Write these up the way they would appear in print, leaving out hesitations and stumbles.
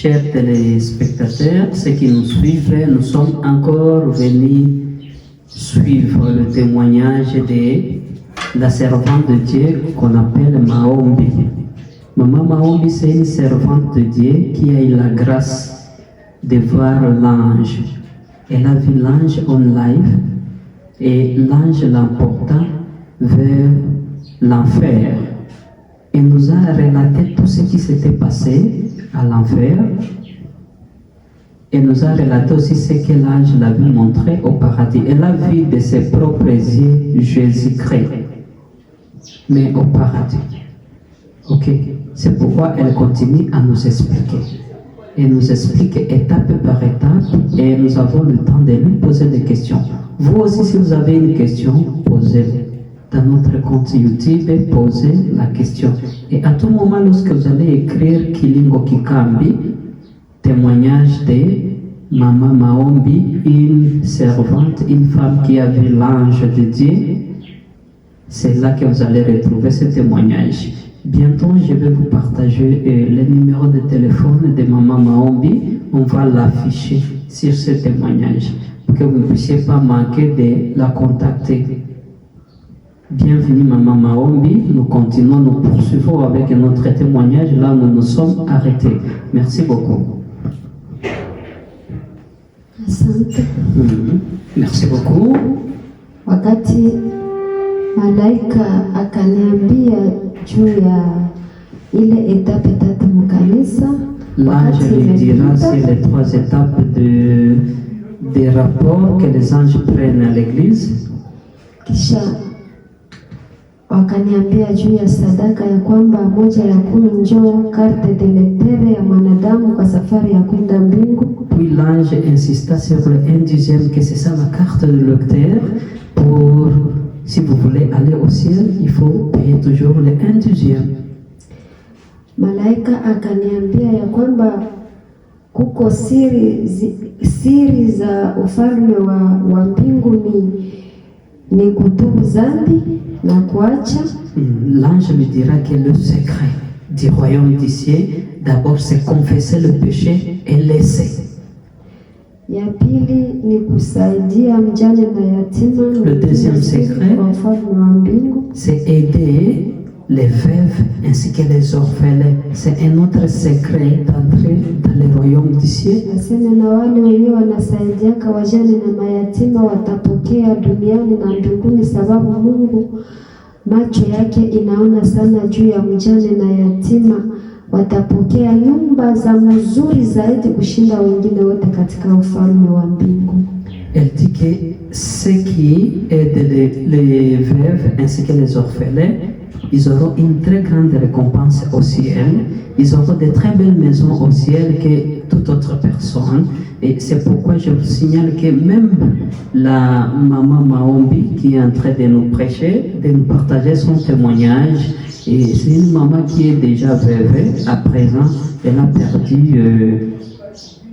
Chers téléspectateurs, ceux qui nous suivent, nous sommes encore venus suivre le témoignage de la servante de Dieu qu'on appelle Maombi. Maman Maombi, c'est une servante de Dieu qui a eu la grâce de voir l'ange. Elle a vu l'ange en live et l'ange l'emporta vers l'enfer. Elle nous a relaté tout ce qui s'était passé à l'enfer. Elle nous a relaté aussi ce que l'ange l'avait montré au paradis. Elle a vu de ses propres yeux Jésus-Christ, mais au paradis. Ok, c'est pourquoi elle continue à nous expliquer. Elle nous explique étape par étape et nous avons le temps de lui poser des questions. Vous aussi, si vous avez une question, posez-la. Dans notre compte YouTube, posez la question. Et à tout moment, lorsque vous allez écrire Kilingo Kikambi, témoignage de Maman Maombi, une servante, une femme qui a vu l'ange de Dieu, c'est là que vous allez retrouver ce témoignage. Bientôt, je vais vous partager le numéro de téléphone de Maman Maombi. On va l'afficher sur ce témoignage pour que vous ne puissiez pas manquer de la contacter. Bienvenue Maman Maombi, nous continuons, nous poursuivons avec notre témoignage là où nous nous sommes arrêtés. Merci beaucoup. Asante. Merci beaucoup. Wakati malaika akaniambia juu ya ile etape tatu mkanisa, L'ange lui dira sur les 3 étapes des rapports que les anges prennent à l'église. Kisha wakaniambia juu ya sadaka ya kwamba 1/10 njoo carte de lecteur ya mwanadamu kwa safari ya kwenda mbingu. Puis l'ange insista sur le 1/10 que c'est ça la carte de lecteur pour, si vous voulez aller au ciel, il faut payer toujours le 1/10. Malaika akaniambia ya kwamba kuko siri za ufalme wa mbingu ni kutubu dhambi na kuacha. L'ange lui dira que le secret du royaume des cieux, d'abord c'est confesser le péché et laisser. Ya pili ni kusaidia mjane na yatima. Le deuxième secret, c'est aider les veuves ainsi que les orphelins. C'est un autre secret d'entrer dans le royaume du ciel. Nasema na wale wenyewe wanasaidiaka wajane na mayatima watapokea duniani na mbinguni, sababu Mungu macho yake inaona sana juu ya mjane na yatima. Watapokea nyumba za mzuri zaidi kushinda wengine wote katika ufalme wa mbingu. Elle dit que ceux qui aident les veuves ainsi que les orphelins, ils auront une très grande récompense au ciel. Ils auront de très belles maisons au ciel que toute autre personne. Et c'est pourquoi je vous signale que même la Maman Maombi qui est en train de nous prêcher, de nous partager son témoignage, et c'est une maman qui est déjà veuve. À présent, elle a perdu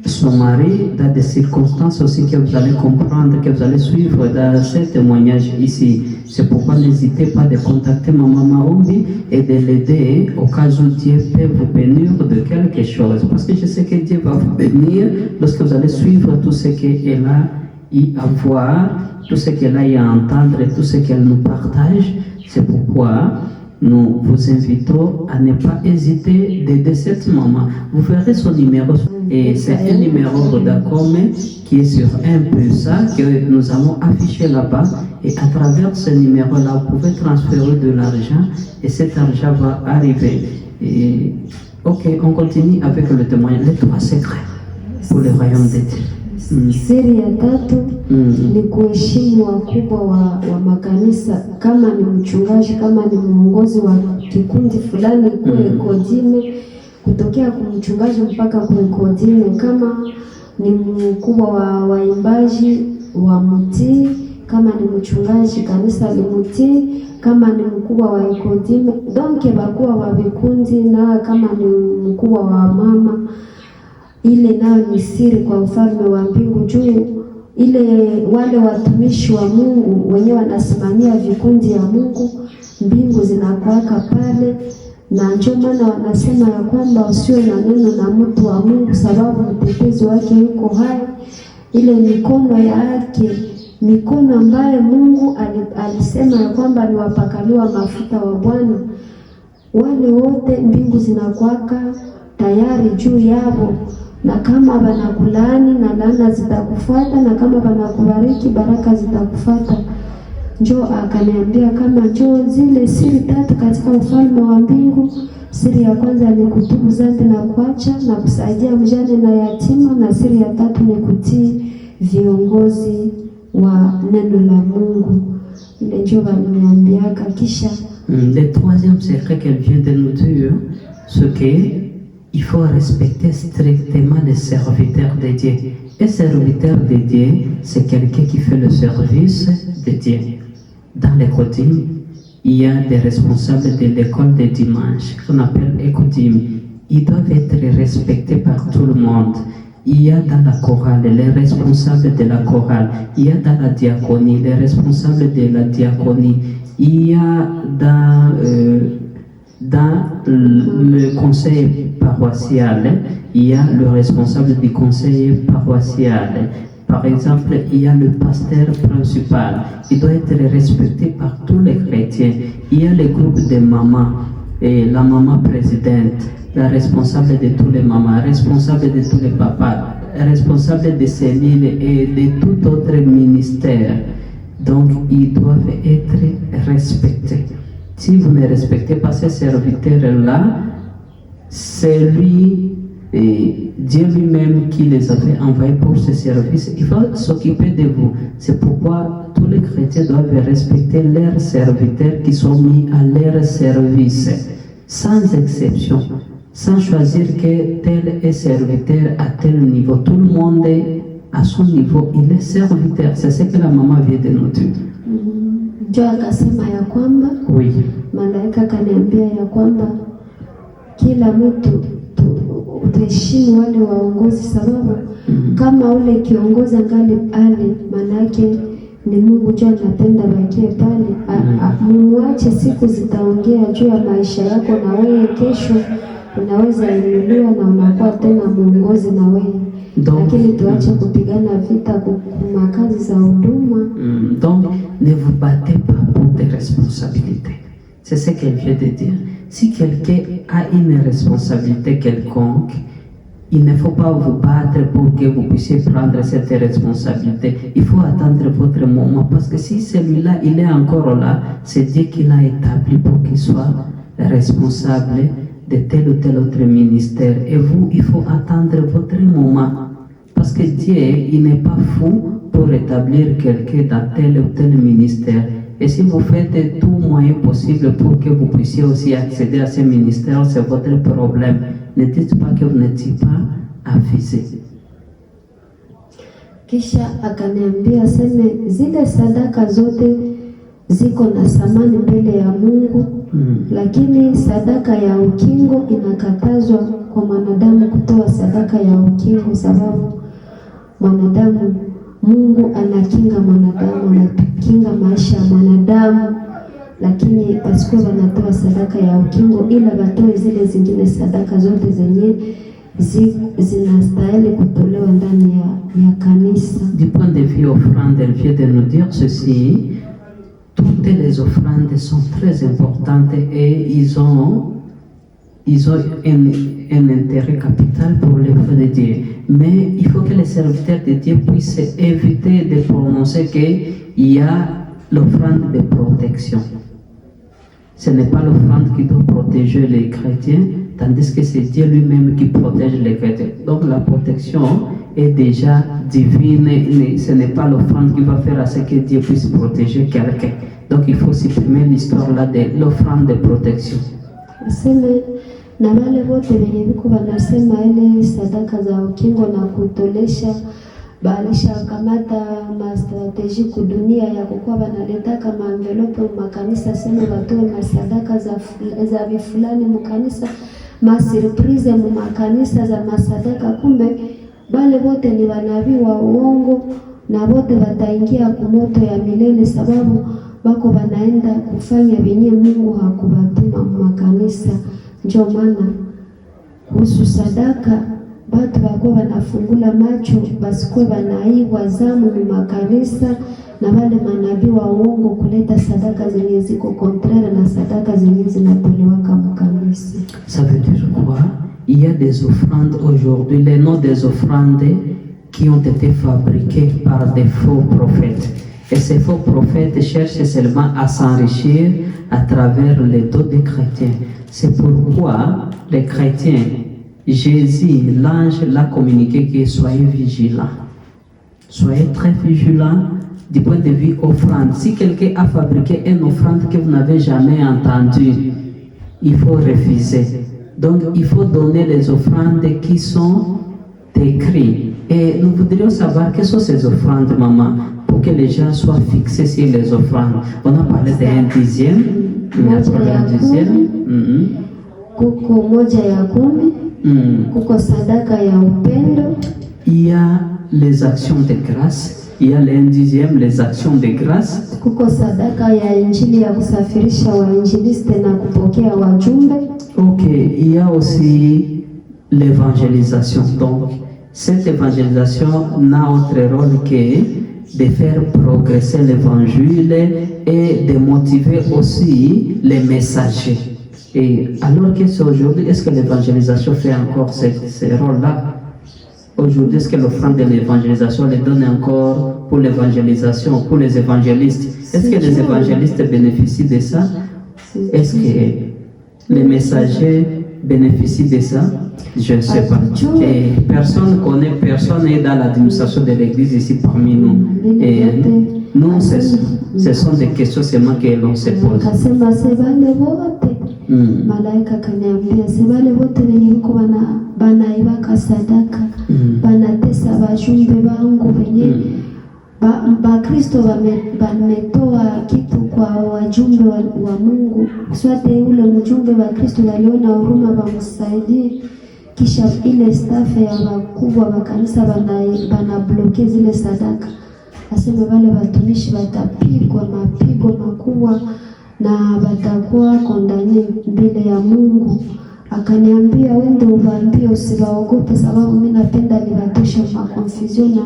son mari dans des circonstances aussi que vous allez comprendre, que vous allez suivre dans ce témoignage ici. C'est pourquoi n'hésitez pas de contacter Maman Maombi et de l'aider au cas où Dieu peut vous bénir de quelque chose. Parce que je sais que Dieu va vous bénir lorsque vous allez suivre tout ce qu'elle a eu à voir, tout ce qu'elle a eu à entendre et tout ce qu'elle nous partage. C'est pourquoi nous vous invitons à ne pas hésiter d'aider cette maman. Vous verrez son numéro et c'est un numéro Vodacom qui est sur un peu ça que nous allons afficher là-bas, et à travers ce numéro-là, vous pouvez transférer de l'argent et cet argent va arriver. Et, ok, on continue avec le témoignage, les 3 secrets pour le royaume de Dieu. Siri ya tatu ni kuheshimu wakubwa wa makanisa. Kama ni mchungaji, kama ni mwongozi wa kikundi fulani, kule kodime, kutokea kumchungaji mpaka kule kodime. Kama ni mkubwa wa waimbaji wa mtii, kama ni mchungaji kanisa limutii, kama ni mkubwa wa kodime, donke bakuwa wa vikundi, na kama ni mkubwa wa mama, ile nayo ni siri kwa ufalme wa mbingu. Juu ile wale watumishi wa Mungu wenyewe wanasimamia vikundi ya Mungu, mbingu zinakuwaka pale, na ndio maana wanasema ya kwamba usiwe na neno na mtu wa Mungu kwa sababu mtetezi wake yuko hai. Ile mikono yake, mikono ambaye Mungu alisema ya kwamba ni wapakaliwa mafuta wa Bwana, wale wote mbingu zinakuwaka tayari juu yao, na kama banakulaani na laana zitakufuata, na kama banakubariki baraka zitakufuata. Njoo akaniambia kama njoo zile siri 3 katika ufalme wa mbingu. Siri ya kwanza ni kutubu dhambi na kuacha na kusaidia mjane na yatima, na siri ya 3 ni kutii viongozi wa neno la Mungu. Ile njoo aliniambiaka. Kisha le troisième secret qu'elle vient de nous dire, c'est qu'il faut respecter strictement les serviteurs de Dieu. Un serviteur de Dieu, c'est quelqu'un qui fait le service de Dieu. Dans l'école, il y a des responsables de l'école de dimanche, qu'on appelle école. Ils doivent être respectés par tout le monde. Il y a dans la chorale les responsables de la chorale. Il y a dans la diaconie les responsables de la diaconie. Il y a dans le conseil paroissial, il y a le responsable du conseil paroissial. Par exemple, il y a le pasteur principal. Il doit être respecté par tous les chrétiens. Il y a le groupe de mamans, et la maman présidente, la responsable de tous les mamans, responsable de tous les papas, responsable des cellules et de tout autre ministère. Donc, ils doivent être respectés. Si vous ne respectez pas ces serviteurs-là, c'est lui, Dieu lui-même qui les avait envoyés pour ce service. Il faut s'occuper de vous. C'est pourquoi tous les chrétiens doivent respecter leurs serviteurs qui sont mis à leur service, sans exception, sans choisir que tel est serviteur à tel niveau. Tout le monde est à son niveau, il est serviteur. C'est ce que la maman vient de nous dire. Njoo akasema ya kwamba oui, malaika kaniambia ya kwamba kila mtu tuheshimu wale waongozi, sababu kama ule kiongozi angali pale, manake ni Mungu njoo anapenda bakie pale. Mumwache, siku zitaongea juu ya maisha yako, na wewe kesho unaweza inuliwa na unakuwa tena muongozi na wewe. Lakini tuache kupigana vita kwa kazi za huduma. Donc ne vous battez pas pour des responsabilités. C'est ce qu'elle vient de dire. Si quelqu'un a une responsabilité quelconque, il ne faut pas vous battre pour que vous puissiez prendre cette responsabilité. Il faut attendre votre moment, parce que si celui-là il est encore là, c'est Dieu qui l'a établi pour qu'il soit responsable de tel ou tel autre ministère. Et vous, il faut attendre votre moment. Parce que Dieu, il n'est pas fou pour établir quelqu'un dans tel ou tel ministère. Et si vous faites tout moyen possible pour que vous puissiez aussi accéder à ce ministère, c'est votre problème. Ne dites pas que vous n'étiez pas avisé. Kisha akaniambia seme zile sadaka zote ziko na thamani mbele ya Mungu, lakini sadaka ya ukingo inakatazwa kwa mwanadamu kutoa sadaka ya ukingo, sababu mwanadamu, Mungu anakinga mwanadamu, anakinga maisha ya mwanadamu, lakini wasikuwa wanatoa sadaka ya ukingo, ila watoe zile zingine sadaka zote zenye zinastahili kutolewa ndani ya kanisa. Du point de vue offrande, elle vient de nous dire ceci: toutes les offrandes sont très importantes et ils ont un intérêt capital pour l'œuvre de Dieu. Mais il faut que les serviteurs de Dieu puissent éviter de prononcer qu'il y a l'offrande de protection. Ce n'est pas l'offrande qui doit protéger les chrétiens, tandis que c'est Dieu lui-même qui protège les chrétiens. Donc la protection est déjà divine, ce n'est pas l'offrande qui va faire à ce que Dieu puisse protéger quelqu'un. Donc il faut supprimer l'histoire là de l'offrande de protection. Na wale wote wenye viko wanasema ile sadaka za ukingo na kutolesha balisha kamata mastrateji kudunia ya kukuwa wanaletaka maenvelope makanisa, sema watoe masadaka za vifulani mkanisa, masurprise makanisa za masadaka. Kumbe wale wote ni wanabii wa uongo, na wote wataingia kumoto ya milele, sababu wako wanaenda kufanya venye Mungu hakubatuma makanisa. Ndio maana kuhusu sadaka, watu bakuwe banafungula macho, basikuwe banaiwa zamu mu makanisa na wale manabii wa uongo kuleta sadaka zenye ziko contraire na sadaka zenye zinatolewa kama kanisa. Ça veut dire quoi? Il y a des offrandes aujourd'hui, les noms des offrandes qui ont été fabriquées par des faux prophètes. Et ces faux prophètes cherchent seulement à s'enrichir à travers les dons des chrétiens. C'est pourquoi les chrétiens, Jésus, l'ange, l'a communiqué que soyez vigilants. Soyez très vigilants du point de vue offrande. Si quelqu'un a fabriqué une offrande que vous n'avez jamais entendue, il faut refuser. Donc, il faut donner les offrandes qui sont écrites. Et nous voudrions savoir quelles sont ces offrandes, maman, pour que les gens soient fixés sur les offrandes. On a parlé d'un dixième. Kuko moja ya kumi, kuko sadaka ya upendo. Il y a les actions de grâce. Il y a l'un dixième, les actions de grâce. Kuko sadaka ya injili ya kusafirisha wainjiliste na kupokea wajumbe. Ok, il y a aussi l'évangélisation. Donc, cette évangélisation n'a autre rôle que de faire progresser l'évangile et de motiver aussi les messagers. Et alors qu'aujourd'hui, est-ce que l'évangélisation fait encore ce rôle-là? Aujourd'hui, est-ce que l'offrande de l'évangélisation les donne encore pour l'évangélisation, pour les évangélistes? Est-ce que les évangélistes bénéficient de ça? Est-ce que les messagers bénéficient de ça? Je ne sais pas. Et personne connaît, personne n'est dans l'administration de l'Église ici parmi nous. Et nous, ce sont des questions seulement que l'on se pose. Malaika kaniambia sebale wote wenye huko banaiwaka sadaka, banatesa wajumbe wangu wenye Bakristo wametoa kitu kwa wajumbe wa Mungu. Sote ule mjumbe wa Kristo waliona huruma wamsaidie, kisha ile staff ya wakubwa wa kanisa banabloke zile sadaka. Aseme wale watumishi watapigwa mapigo makubwa na watakuwa kondani mbele ya Mungu. Akaniambia wende uwaambie usiwaogope, sababu mimi napenda niwatosha makonfusion na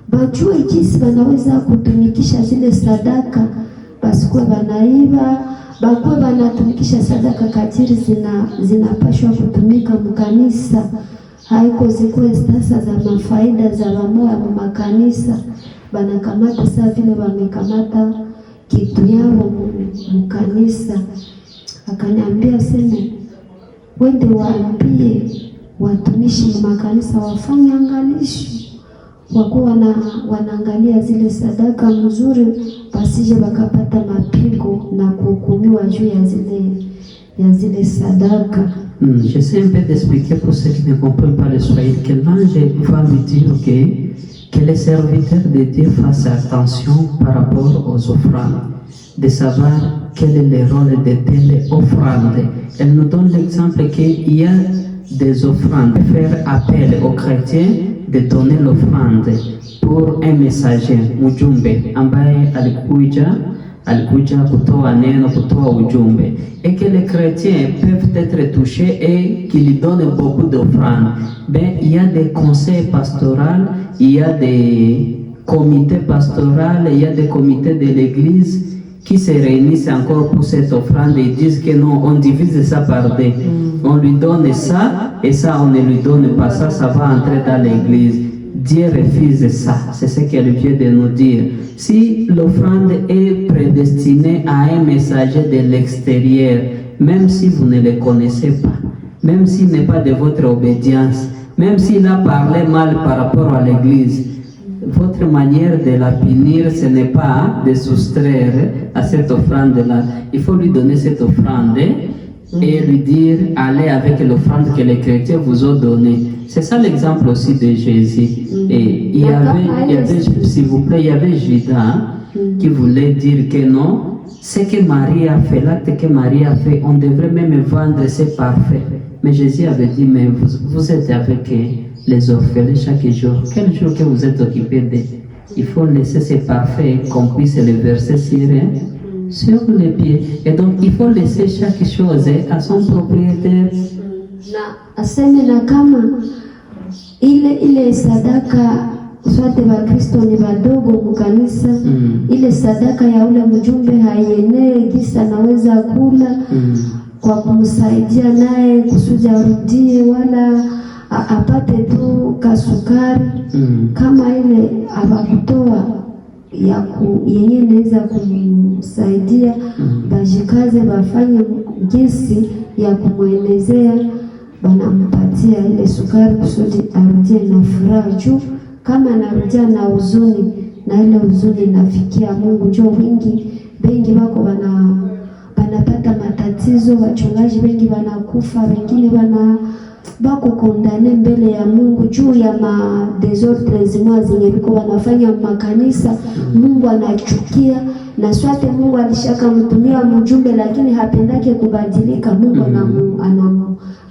bajue jinsi wanaweza kutumikisha zile sadaka, basikuwe banaiba, bakuwe banatumikisha sadaka kadiri zinapashwa kutumika mkanisa. Haiko zikuwe sasa za mafaida za wamoya makanisa, banakamata saa vile wamekamata kitu yao mkanisa. Akaniambia seme wende waambie watumishi makanisa wafanye angalisho, wakuwa wanaangalia zile sadaka mzuri, basije bakapata mapigo na kuhukumiwa juu ya zile sadaka. J'essaie un peu d'expliquer pour ceux qui ne comprennent pas le swahili que l'ange va lui dire que les serviteurs de Dieu fassent attention par rapport aux offrandes, de savoir quel est le rôle de telles offrandes. Elle nous donne l'exemple qu'il y a des offrandes, faire appel aux chrétiens de donner l'offrande pour un messager, mjumbe ambaye alikuja kutoa neno, kutoa ujumbe, et que les chrétiens peuvent être touchés et qu'ils donnent beaucoup d'offrandes. Ben, il y a des conseils pastoraux, il y a des comités pastoraux, il y a des comités de l'église qui se réunissent encore pour cette offrande et disent que non, on divise ça par deux. On lui donne ça et ça, on ne lui donne pas ça, ça va entrer dans l'église. Dieu refuse ça, c'est ce qu'elle vient de nous dire. Si l'offrande est prédestinée à un messager de l'extérieur, même si vous ne le connaissez pas, même s'il n'est pas de votre obédience, même s'il a parlé mal par rapport à l'église, votre manière de la punir, ce n'est pas de soustraire à cette offrande-là. Il faut lui donner cette offrande et lui dire, allez avec l'offrande que les chrétiens vous ont donnée. C'est ça l'exemple aussi de Jésus. Et il y avait, s'il vous plaît, il y avait Judas qui voulait dire que non, ce que Marie a fait, l'acte que Marie a fait, on devrait même vendre, c'est parfait. Mais Jésus avait dit, mais vous êtes avec les orphelins chaque jour. Quel jour que vous êtes occupé d'eux? Il faut laisser ces parfaits qu'on puisse les verser sur les pieds. Et donc, il faut laisser chaque chose à son propriétaire. Na aseme na kama ile sadaka swate Bakristo ni badogo mukanisa, ile sadaka ya ule mjumbe haienee kisa naweza kula kwa kumsaidia naye kusudi arudie, wala apate tu kasukari kama ile abakutoa yenye naweza kumsaidia. Bajikaze bafanye jinsi ya kumwelezea, banampatia ile sukari kusudi arudie na furaha juu kama anarudia na huzuni, na ile huzuni nafikia Mungu. Jo wengi wako wanapata matatizo, wachungaji wengi wanakufa, wengine bako kondane mbele ya Mungu juu ya desordres zenye biko wanafanya makanisa. Mungu anachukia, na swate Mungu alishaka mtumia mjumbe lakini hapendake kubadilika. Mungu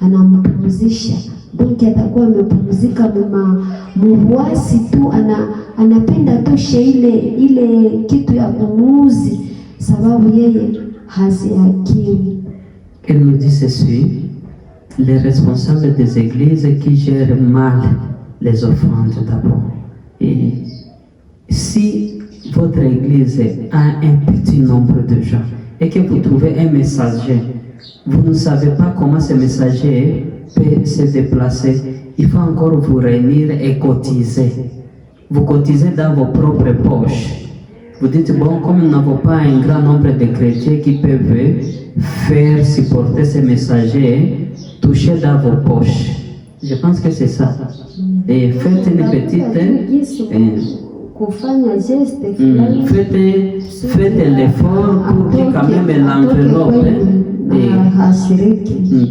anampumzisha. Donc atakuwa amepumzika muwasi tu, anapenda toshe ile kitu ya kumuuzi, sababu yeye hazihakiwi. Elle nous dit ceci: les responsables des églises qui gèrent mal les offrandes d'abord. Et si votre église a un petit nombre de gens et que vous trouvez un messager, vous ne savez pas comment ce messager peut se déplacer, il faut encore vous réunir et cotiser. Vous cotisez dans vos propres poches. Vous dites, bon, comme nous n'avons pas un grand nombre de chrétiens qui peuvent faire supporter ces messagers, touchez dans vos poches. Je pense que c'est ça. Et faites une petite... faites l'effort pour que quand même l'enveloppe...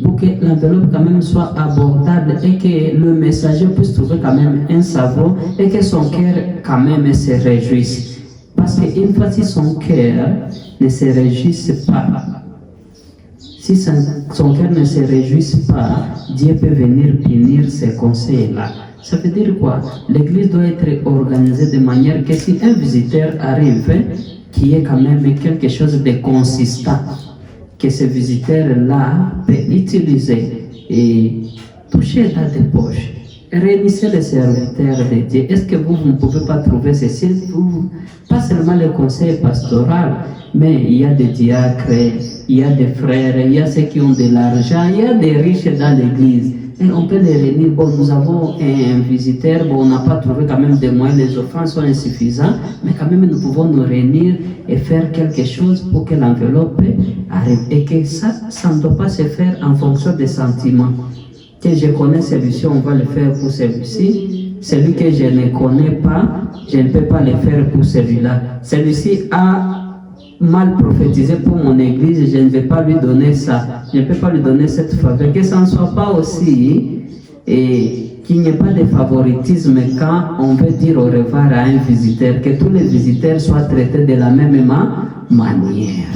pour que l'enveloppe quand même soit abordable et que le messager puisse trouver quand même un savon et que son cœur quand même se réjouisse. Parce qu'une fois si son cœur ne se réjouisse pas, si son cœur ne se réjouisse pas, Dieu peut venir punir ces conseils-là. Ça veut dire quoi? L'église doit être organisée de manière que si un visiteur arrive, qu'il y ait quand même quelque chose de consistant, que ce visiteur-là peut utiliser et toucher dans des poches. Réunissez les serviteurs de Dieu. Est-ce que vous ne pouvez pas trouver ceci? Pas seulement le conseil pastoral, mais il y a des diacres, il y a des frères, il y a ceux qui ont de l'argent, il y a des riches dans l'église. Et on peut les réunir. Bon, nous avons un visiteur, bon, on n'a pas trouvé quand même des moyens, les offrandes sont insuffisantes, mais quand même nous pouvons nous réunir et faire quelque chose pour que l'enveloppe arrive. Et que ça ne doit pas se faire en fonction des sentiments. Que je connais celui-ci, on va le faire pour celui-ci. Celui que je ne connais pas, je ne peux pas le faire pour celui-là. Celui-ci a mal prophétisé pour mon église, je ne vais pas lui donner ça. Je ne peux pas lui donner cette faveur. Que ça ne soit pas aussi, et qu'il n'y ait pas de favoritisme quand on veut dire au revoir à un visiteur. Que tous les visiteurs soient traités de la même manière.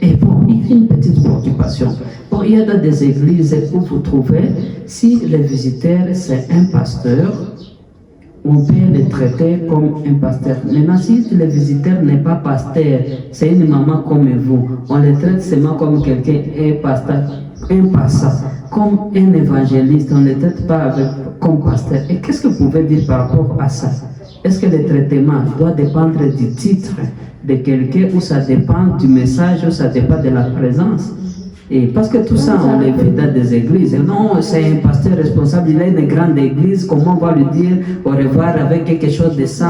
Et bon, il y a une petite préoccupation. Bon, il y a dans des églises où vous trouvez, si le visiteur c'est un pasteur, on peut le traiter comme un pasteur. Maintenant, si le visiteur n'est pas pasteur, c'est une maman comme vous, on le traite seulement comme quelqu'un, un pasteur, un passant, comme un évangéliste, on ne le traite pas comme pasteur. Et qu'est-ce que vous pouvez dire par rapport à ça? Est-ce que le traitement doit dépendre du titre de quelqu'un, ou ça dépend du message, ou ça dépend de la présence? Et parce que tout ça, on le vit dans des églises. Non, c'est un pasteur responsable, il a une grande église, comment on va lui dire au revoir avec quelque chose de 100,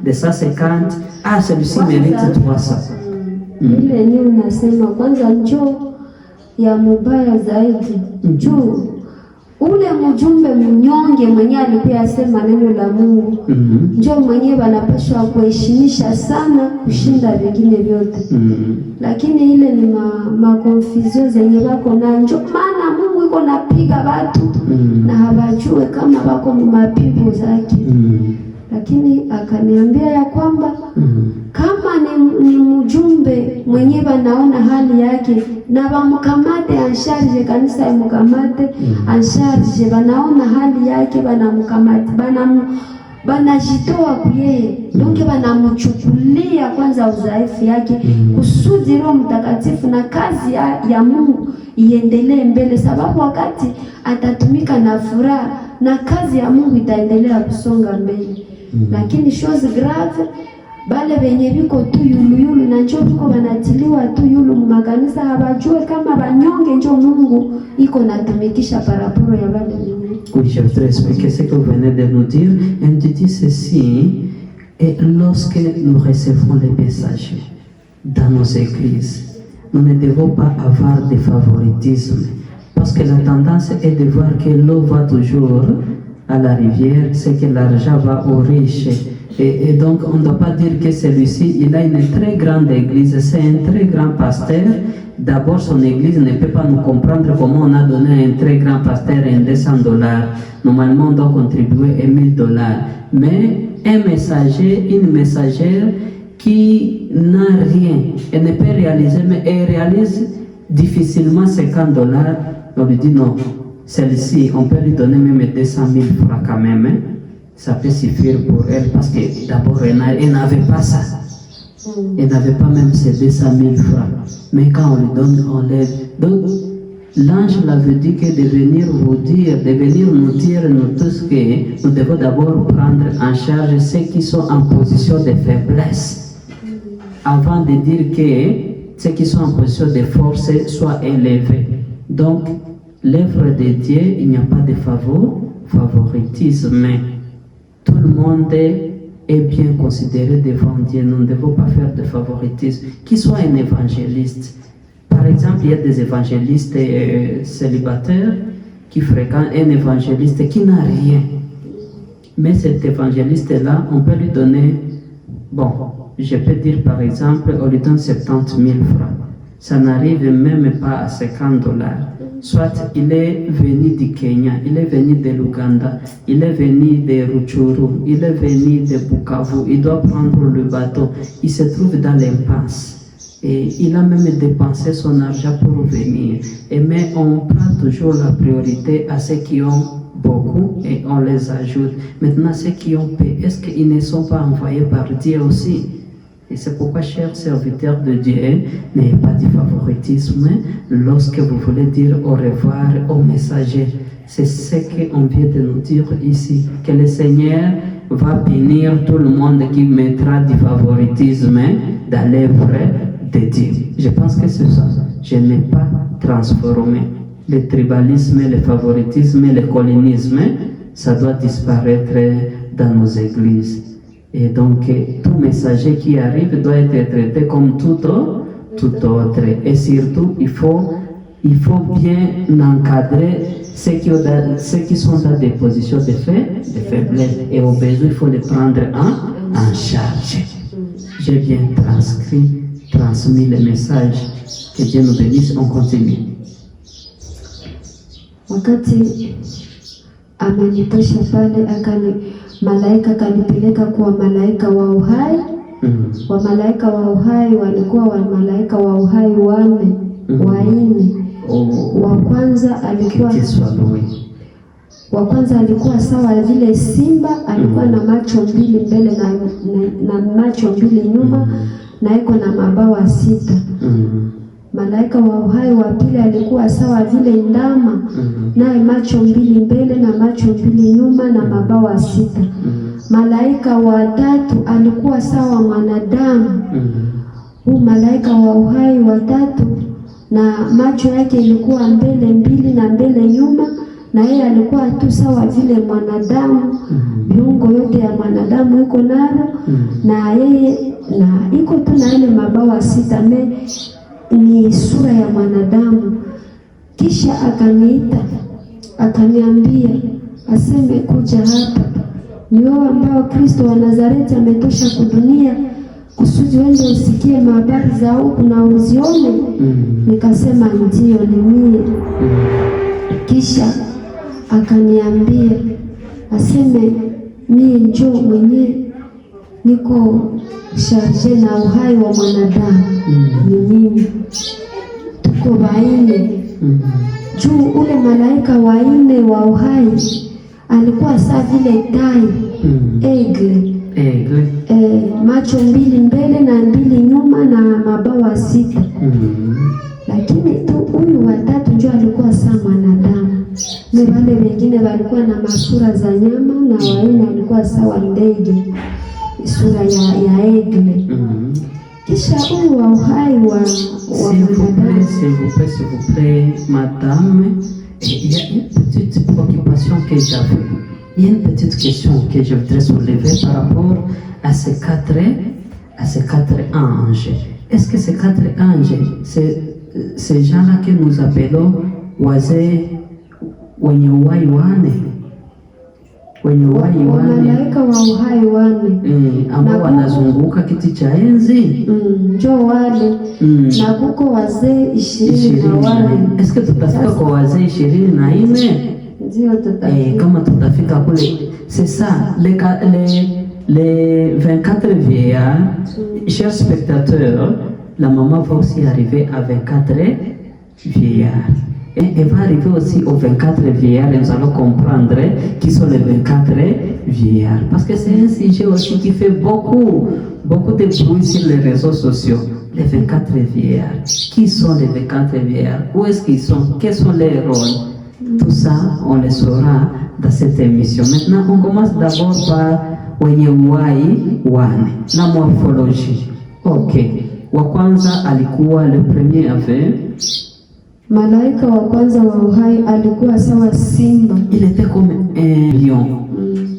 de 150? Ah, celui-ci mérite 300. Ile yenyewe unasema kwanza njoo ya mubaya zaidi. Njoo ule mjumbe mnyonge mwenyewe alikuwa asema neno la Mungu. Njoo mwenyewe anapaswa kuheshimisha sana kushinda vingine vyote. Lakini ile ni makonfuzio zenye wako na njoo, maana Mungu yuko napiga watu na hawajue kama wako mapigo zake. Lakini akaniambia ya kwamba kama ni mjumbe mwenyewe anaona hali yake na bamkamate ansharje, kanisa imkamate ansharje, banaona hali yake banamkamate, banajitoa kuyeye, donc banamchukulia kwanza udhaifu yake, kusudi Roho Mtakatifu na kazi ya Mungu iendelee mbele, sababu wakati atatumika na furaha na kazi ya Mungu itaendelea kusonga mbele. Lakini chose grave bale benye biko tu yulu na njoo biko banatiliwa tu yulu makanisa, habajue kama banyonge njoo Mungu iko natumikisha paraporo ya bale benye. Oui, je voudrais expliquer ce que vous venez de nous dire. Elle nous dit ceci, et lorsque nous recevons les messages dans nos églises, nous ne devons pas avoir de favoritisme, parce que la tendance est de voir que l'eau va toujours à la rivière, c'est que l'argent va aux riches. Et donc, on ne doit pas dire que celui-ci, il a une très grande église, c'est un très grand pasteur. D'abord, son église ne peut pas nous comprendre comment on a donné à un très grand pasteur $200. Normalement, on doit contribuer à $1000. Mais un messager, une messagère qui n'a rien et ne peut réaliser, mais elle réalise difficilement $50, on lui dit non, celle-ci, on peut lui donner même 200 000 francs quand même. Hein? Ça peut suffire pour elle parce que d'abord, elle n'avait pas ça. Elle n'avait pas même ces 200 000 francs. Mais quand on lui donne, on l'aide. Donc, l'ange l'avait dit que de venir vous dire, de venir nous dire, nous tous, que nous devons d'abord prendre en charge ceux qui sont en position de faiblesse. Avant de dire que ceux qui sont en position de force soient élevés. Donc, l'œuvre de Dieu, il n'y a pas de favoritisme. Tout le monde est bien considéré devant Dieu. Nous ne devons pas faire de favoritisme. Qu'il soit un évangéliste. Par exemple, il y a des évangélistes célibataires qui fréquentent un évangéliste qui n'a rien. Mais cet évangéliste-là, on peut lui donner, bon, je peux dire par exemple, on lui donne 70 000 francs. Ça n'arrive même pas à $50. Soit il est venu du Kenya, il est venu de l'Ouganda, il est venu de Rutshuru, il est venu de Bukavu, il doit prendre le bateau, il se trouve dans l'impasse. Et il a même dépensé son argent pour venir. Mais on prend toujours la priorité à ceux qui ont beaucoup et on les ajoute. Maintenant, ceux qui ont peu, est-ce qu'ils ne sont pas envoyés par Dieu aussi? Et c'est pourquoi, chers serviteurs de Dieu, n'ayez pas de favoritisme lorsque vous voulez dire au revoir aux messagers. C'est ce qu'on vient de nous dire ici, que le Seigneur va punir tout le monde qui mettra du favoritisme dans l'œuvre de Dieu. Je pense que c'est ça. Je n'ai pas transformé le tribalisme, le favoritisme, le colonisme. Ça doit disparaître dans nos églises. Et donc, tout messager qui arrive doit être traité comme tout autre. Et surtout, il faut bien encadrer ceux qui sont dans des positions de faiblesse. Et au besoin, il faut les prendre en charge. J'ai bien transmis le message. Que Dieu nous bénisse. On continue. Wakati amenitosha pale malaika kanipeleka kuwa malaika wa uhai. Wa malaika wa uhai walikuwa wa malaika wa uhai wanne. Wa kwanza alikuwa sawa vile simba, alikuwa na macho mbili mbele na macho mbili nyuma, na iko na mabawa 6. Malaika wa uhai wa pili alikuwa sawa vile ndama, naye macho mbili mbele na macho mbili nyuma na mabawa 6. Malaika wa tatu alikuwa sawa mwanadamu. Huu malaika wa uhai wa tatu, na macho yake ilikuwa mbele mbili na mbele nyuma, na yeye alikuwa tu sawa vile mwanadamu. Viungo yote ya mwanadamu iko nalo, na yeye na iko tu na ile mabawa 6 ni sura ya mwanadamu. Kisha akaniita, akaniambia aseme, kuja hapa, ni wewe ambao Kristo wa Nazareti ametosha kudunia kusudi wende usikie habari za huku na uzione. Nikasema ndio, ni mimi. Kisha akaniambia aseme, mimi njoo mwenyewe, niko sharje na uhai wa mwanadamu. Ni mimi. Tuko 4. Juu ule malaika wa 4 wa uhai alikuwa saa vile tai. Aigle. Aigle. Macho 2 mbele na 2 nyuma na mabawa 6. Lakini tu huyu wa tatu ndio alikuwa sawa mwanadamu. Na wale wengine walikuwa na masura za nyama na waine alikuwa sawa ndege. Sura ya aigle. Kisha huyu wa uhai wa mwanadamu. S'il vous plaît, madame, il y a une petite préoccupation que j'avais. Il y a une petite question que je voudrais soulever par rapport à ces quatre anges. Est-ce que ces 4 anges, c'est ces gens-là que nous appelons wazee wenye uhai wane? Malaika wa uhai wane ambao wanazunguka kiti cha enzi njo wale na kuko wazee 24. Est-ce que tutafika kwa wazee 24? Ndio tutafika. Kama tutafika kule, c'est ça les 24 vieillards. Chers spectateurs, la maman va aussi arriver à 24 vieillards. Et elle va arriver aussi aux 24 vieillards et nous allons comprendre qui sont les 24 vieillards. Parce que c'est un sujet aussi qui fait beaucoup de bruit sur les réseaux sociaux. Les 24 vieillards. Qui sont les 24 vieillards? Où est-ce qu'ils sont? Quels sont leurs rôles? Tout ça, on le saura dans cette émission. Maintenant, on commence d'abord par wenye uhai wane na morphologie. Ok. Wa kwanza alikuwa le premier avait. Malaika wa kwanza wa uhai alikuwa sawa simba. Il était comme un lion.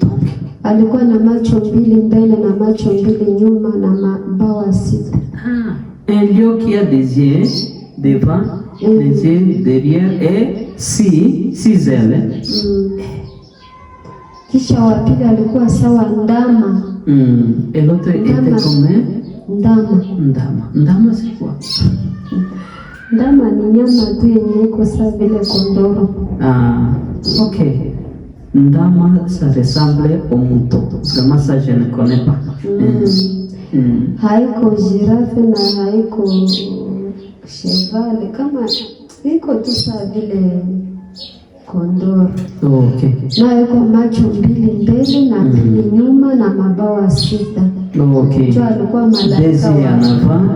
Donc, alikuwa na macho 2 mbele na macho 2 nyuma na mabawa 6. Un lion qui a des yeux devant, des yeux derrière et 6 ailes. Kisha wa pili alikuwa sawa ndama. Et l'autre était comme ndama. Ndama c'est quoi? Ndama ni nyama tu yenye iko sawa vile kondoro. Ok. Ndama, ça ressemble au mouton. Vraiment, ça, je ne connais pas. Haiko girafe na haiko chevale, kama iko tu sawa vile kondoro. Ok. Na iko macho 2 mbele na 2 nyuma na mabawa 6. Ok. Des yeux en avant,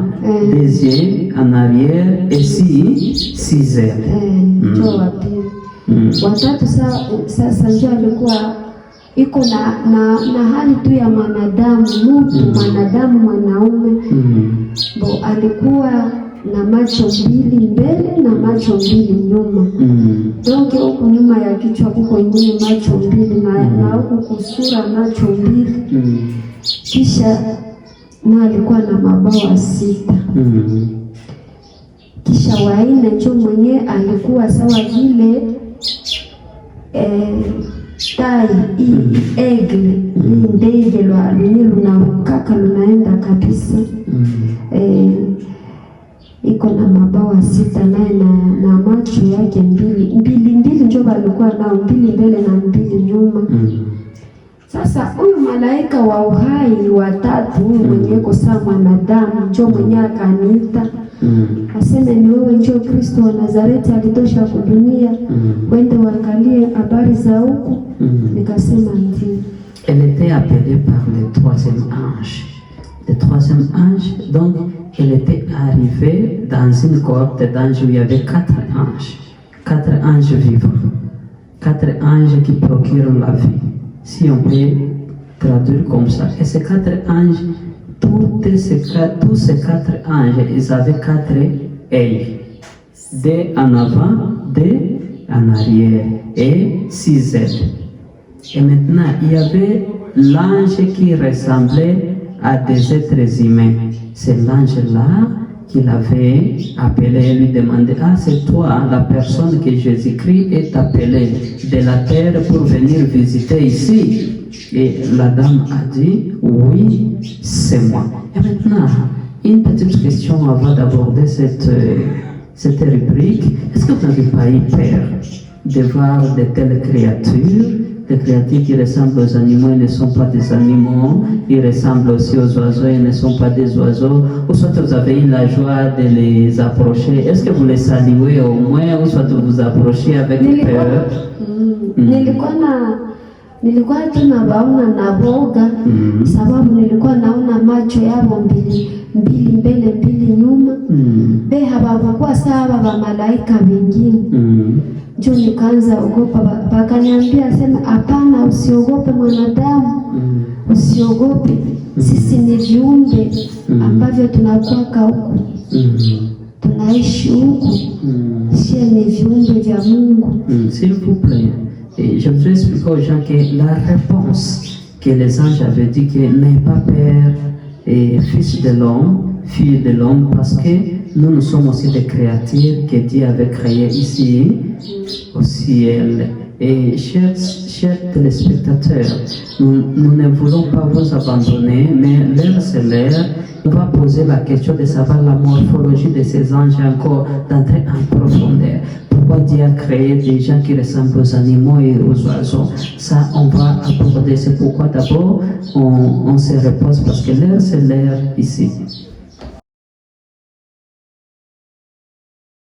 des yeux en arrière et 6 ailes. Ndio wa pili. Watatu sasa ndio alikuwa iko na hali tu ya mwanadamu, mwanadamu mwanaume. Alikuwa na macho 2 mbele na macho 2 nyuma. Donc huko nyuma ya kichwa kuko nyingine macho 2 na huko kusura macho 2. Kisha na alikuwa na mabawa 6. Kisha waine ndio mwenye alikuwa sawa vile tai aigle, ndege lenye lunarukaka lunaenda kabisa. Iko na mabawa 6 naye na macho yake 2 ndio alikuwa nao, 2 mbele na 2 nyuma. Sasa huyu malaika wa uhai wa tatu mwenye iko sawa mwanadamu ndio mwenye akaniita aseme ni wewe ndio Kristo wa Nazareti alitosha kudunia, wende waangalie habari za huku. Nikasema ndio. Elle était appelée par le 3e ange. Le 3e ange, donc elle était arrivée dans une cohorte d'anges où il y avait 4 anges. 4 anges vivants. 4 anges qui procurent la vie. Si on peut traduire comme ça. Et ces 4 anges, tous ces 4 anges, ils avaient 4 ailes. 2 en avant, 2 en arrière et 6 ailes. Et maintenant, il y avait l'ange qui ressemblait à des êtres humains. C'est l'ange-là qu'il avait appelé et lui demandé: ah, c'est toi, la personne que Jésus-Christ est appelé de la terre pour venir visiter ici? Et la dame a dit: oui, c'est moi. Et maintenant, une petite question avant d'aborder cette rubrique. Est-ce que vous n'avez pas eu peur de voir de telles créatures? Des créatures qui ressemblent aux animaux, ils ne sont pas des animaux. Ils ressemblent aussi aux oiseaux, ils ne sont pas des oiseaux. Ou soit vous avez eu la joie de les approcher. Est-ce que vous les saluez au moins, ou soit vous vous approchez avec peur? Nilikuwa nilikuwa tu nawaona na boga sababu nilikuwa naona macho yao mbili mbele mbili nyuma be hawakuwa sawa wa malaika wengine. Ndio nikaanza ogopa, wakaniambia sema hapana, usiogope mwanadamu, usiogope, sisi ni viumbe ambavyo tunakuwa huku tunaishi huku, sisi ni viumbe vya Mungu. S'il vous plaît, je voudrais expliquer aux gens que la réponse que les anges avaient dit que n'aie pas peur, fils de l'homme, fille de l'homme, parce que nous sommes aussi des créatures que Dieu avait créées ici au ciel. Et chers téléspectateurs, nous ne voulons pas vous abandonner, mais l'heure c'est l'heure. On va poser la question de savoir la morphologie de ces anges encore, d'entrer en profondeur. Pourquoi Dieu a créé des gens qui ressemblent aux animaux et aux oiseaux? Ça, on va aborder. C'est pourquoi d'abord on se repose parce que l'heure c'est l'heure ici.